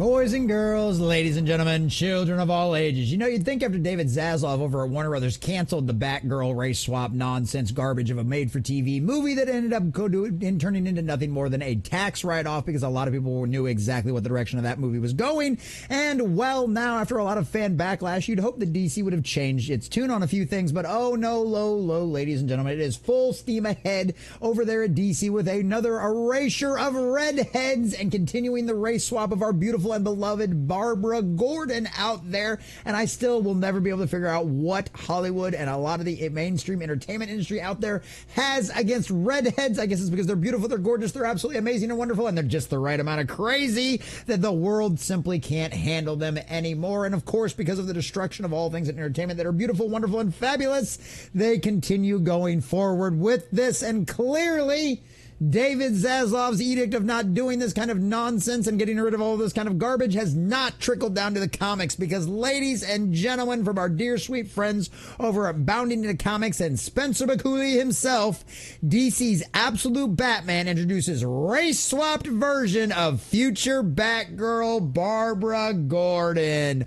Boys and girls, ladies and gentlemen, children of all ages. You know, you'd think after David Zaslav over at Warner Brothers canceled the Batgirl race swap nonsense garbage of a made-for-TV movie that ended up turning into nothing more than a tax write-off because a lot of people knew exactly what the direction of that movie was going. And, well, now after a lot of fan backlash, you'd hope that DC would have changed its tune on a few things. But, oh no, low, ladies and gentlemen, it is full steam ahead over there at DC with another erasure of redheads and continuing the race swap of our beautiful and beloved Barbara Gordon out there, and I still will never be able to figure out what Hollywood and a lot of the mainstream entertainment industry out there has against redheads. I guess it's because they're beautiful, they're gorgeous, they're absolutely amazing and wonderful, and they're just the right amount of crazy that the world simply can't handle them anymore. And of course, because of the destruction of all things in entertainment that are beautiful, wonderful, and fabulous, they continue going forward with this, and clearly David Zaslav's edict of not doing this kind of nonsense and getting rid of all this kind of garbage has not trickled down to the comics, because, ladies and gentlemen, from our dear sweet friends over at Bounding into Comics and Spencer McCooley himself, DC's Absolute Batman introduces race-swapped version of future Batgirl Barbara Gordon.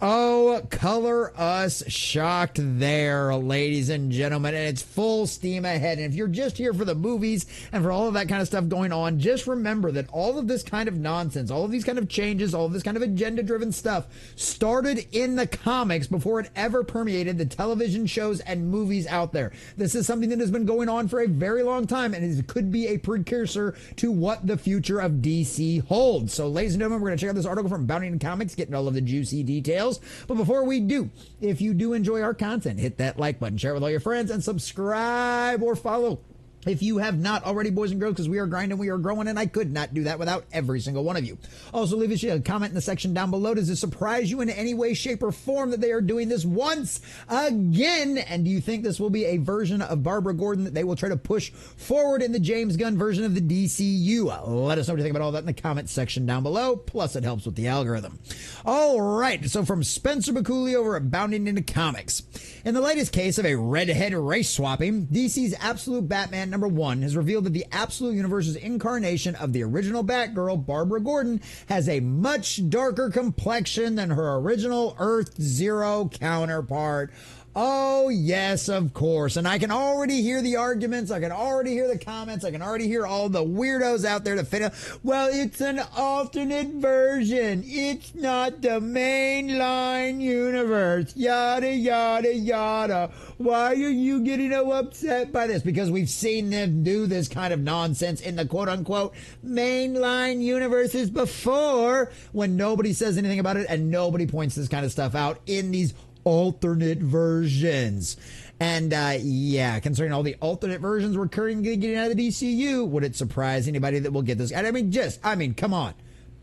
Oh, color us shocked there, ladies and gentlemen, and it's full steam ahead. And if you're just here for the movies and for all of that kind of stuff going on, just remember that all of this kind of nonsense, all of these kind of changes, all of this kind of agenda-driven stuff started in the comics before it ever permeated the television shows and movies out there. This is something that has been going on for a very long time, and it could be a precursor to what the future of DC holds. So, ladies and gentlemen, we're going to check out this article from Bounding into Comics, getting all of the juicy details. But before we do, if you do enjoy our content, hit that like button, share it with all your friends, and subscribe or follow if you have not already, boys and girls, because we are grinding, we are growing, and I could not do that without every single one of you. Also, leave us a comment in the section down below. Does it surprise you in any way, shape, or form that they are doing this once again? And do you think this will be a version of Barbara Gordon that they will try to push forward in the James Gunn version of the DCU? Let us know what you think about all that in the comment section down below. Plus, it helps with the algorithm. All right, so from Spencer McCooley over at Bounding into Comics. In the latest case of a redhead race swapping, DC's Absolute Batman #1 has revealed that the Absolute Universe's incarnation of the original Batgirl, Barbara Gordon, has a much darker complexion than her original Earth Zero counterpart. Oh, yes, of course. And I can already hear the arguments. I can already hear the comments. I can already hear all the weirdos out there to fit out. Well, it's an alternate version. It's not the mainline universe. Yada, yada, yada. Why are you getting so upset by this? Because we've seen them do this kind of nonsense in the quote-unquote mainline universes before, when nobody says anything about it and nobody points this kind of stuff out in these alternate versions. And yeah, considering all the alternate versions we're currently getting out of the DCU, would it surprise anybody that will get this? I mean, come on.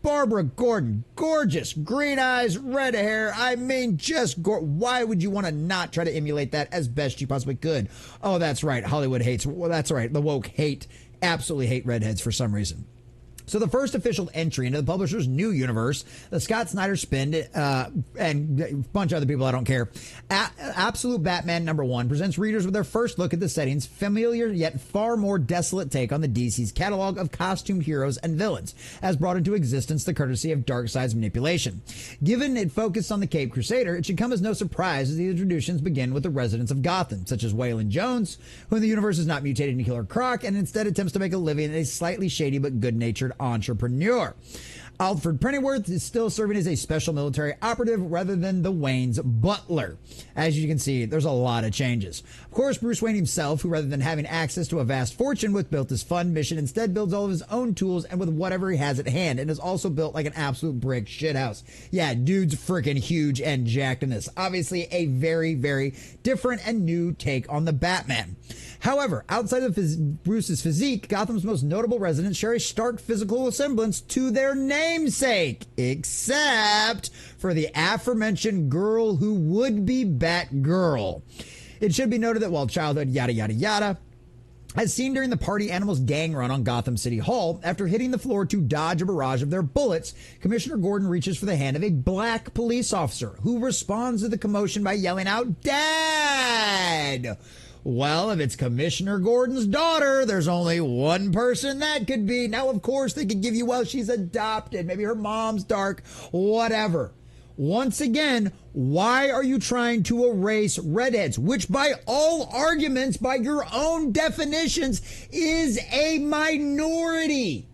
Barbara Gordon, gorgeous, green eyes, red hair. I mean, why would you want to not try to emulate that as best you possibly could? Oh, that's right. Hollywood hates. Well, that's right. The woke absolutely hate redheads for some reason. So the first official entry into the publisher's new universe, the Scott Snyder spin, and a bunch of other people I don't care, Absolute Batman #1 presents readers with their first look at the setting's familiar yet far more desolate take on the DC's catalog of costumed heroes and villains, as brought into existence the courtesy of Darkseid's manipulation. Given it focused on the Caped Crusader, it should come as no surprise as the introductions begin with the residents of Gotham, such as Waylon Jones, who in the universe is not mutated into Killer Croc and instead attempts to make a living as a slightly shady but good-natured entrepreneur. Alfred Pennyworth is still serving as a special military operative rather than the Wayne's butler. As you can see, there's a lot of changes. Of course, Bruce Wayne himself, who rather than having access to a vast fortune with built his fun mission, instead builds all of his own tools and with whatever he has at hand, and is also built like an absolute brick shithouse. Yeah, dude's freaking huge and jacked in this. Obviously, a very, very different and new take on the Batman. However, outside of Bruce's physique, Gotham's most notable residents share a stark physical resemblance to their namesake, except for the aforementioned girl who would be Batgirl. It should be noted that while childhood yada yada yada, as seen during the Party Animals gang run on Gotham City Hall, after hitting the floor to dodge a barrage of their bullets, Commissioner Gordon reaches for the hand of a black police officer who responds to the commotion by yelling out, "Dad!" Well, if it's Commissioner Gordon's daughter, there's only one person that could be. Now, of course, they could give you, well, she's adopted. Maybe her mom's dark, whatever. Once again, why are you trying to erase redheads, which by all arguments, by your own definitions, is a minority?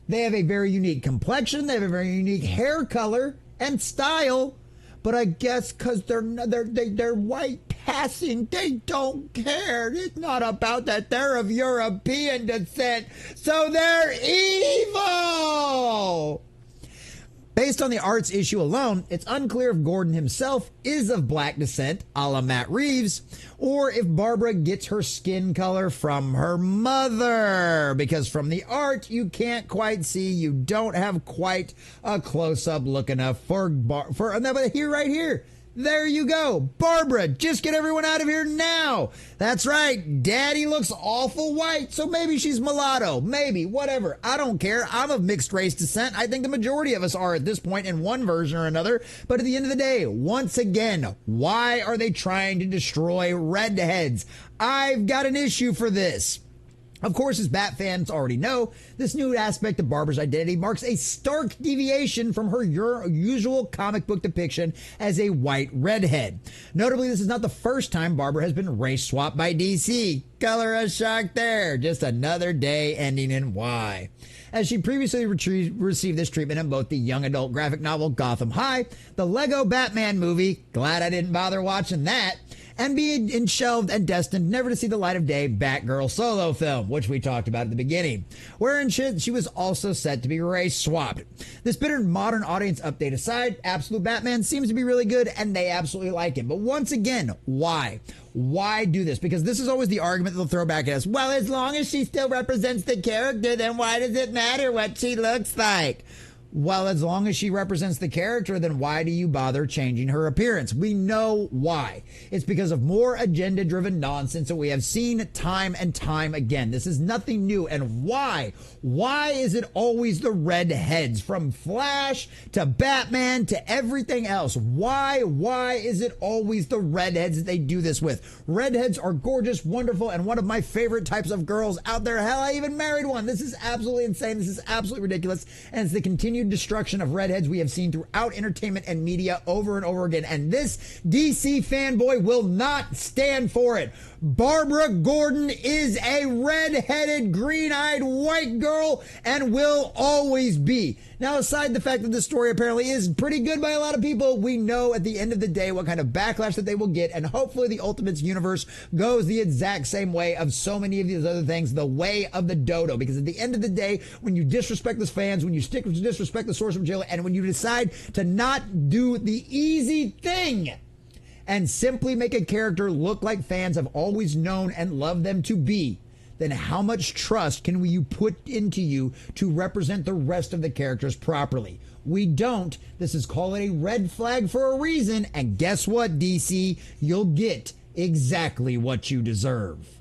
They have a very unique complexion. They have a very unique hair color and style. But I guess because they're white passing, they don't care. It's not about that. They're of European descent, so they're evil. Based on the arts issue alone, it's unclear if Gordon himself is of black descent, a la Matt Reeves, or if Barbara gets her skin color from her mother. Because from the art, you can't quite see. You don't have quite a close-up look enough for but here, right here. There you go. Barbara, just get everyone out of here now. That's right. Daddy looks awful white, so maybe she's mulatto. Maybe. Whatever. I don't care. I'm of mixed race descent. I think the majority of us are at this point in one version or another. But at the end of the day, once again, why are they trying to destroy redheads? I've got an issue for this. Of course, as Bat fans already know, this new aspect of Barbara's identity marks a stark deviation from her usual comic book depiction as a white redhead. Notably, this is not the first time Barbara has been race swapped by DC. Color us shocked there. Just another day ending in Y. As she previously received this treatment in both the young adult graphic novel Gotham High, the Lego Batman movie, glad I didn't bother watching that, and being shelved and destined never to see the light of day Batgirl solo film, which we talked about at the beginning, wherein she was also set to be race swapped. This bitter modern audience update aside, Absolute Batman seems to be really good and they absolutely like it. But once again, why? Why do this? Because this is always the argument they'll throw back at us. Well, as long as she still represents the character, then why does it matter what she looks like? Well, as long as she represents the character, then why do you bother changing her appearance? We know why. It's because of more agenda-driven nonsense that we have seen time and time again. This is nothing new. And why? Why is it always the redheads? From Flash to Batman to everything else. Why is it always the redheads that they do this with? Redheads are gorgeous, wonderful, and one of my favorite types of girls out there. Hell, I even married one. This is absolutely insane. This is absolutely ridiculous. And it's the continued destruction of redheads we have seen throughout entertainment and media over and over again. And this DC fanboy will not stand for it. Barbara Gordon is a red-headed, green-eyed white girl and will always be. Now, aside the fact that the story apparently is pretty good by a lot of people, we know at the end of the day what kind of backlash that they will get, and hopefully the Ultimates universe goes the exact same way of so many of these other things, the way of the dodo. Because at the end of the day, when you disrespect the fans, when you disrespect the source material, and when you decide to not do the easy thing and simply make a character look like fans have always known and loved them to be, then how much trust can you put into you to represent the rest of the characters properly? We don't. This is called a red flag for a reason. And guess what, DC? You'll get exactly what you deserve.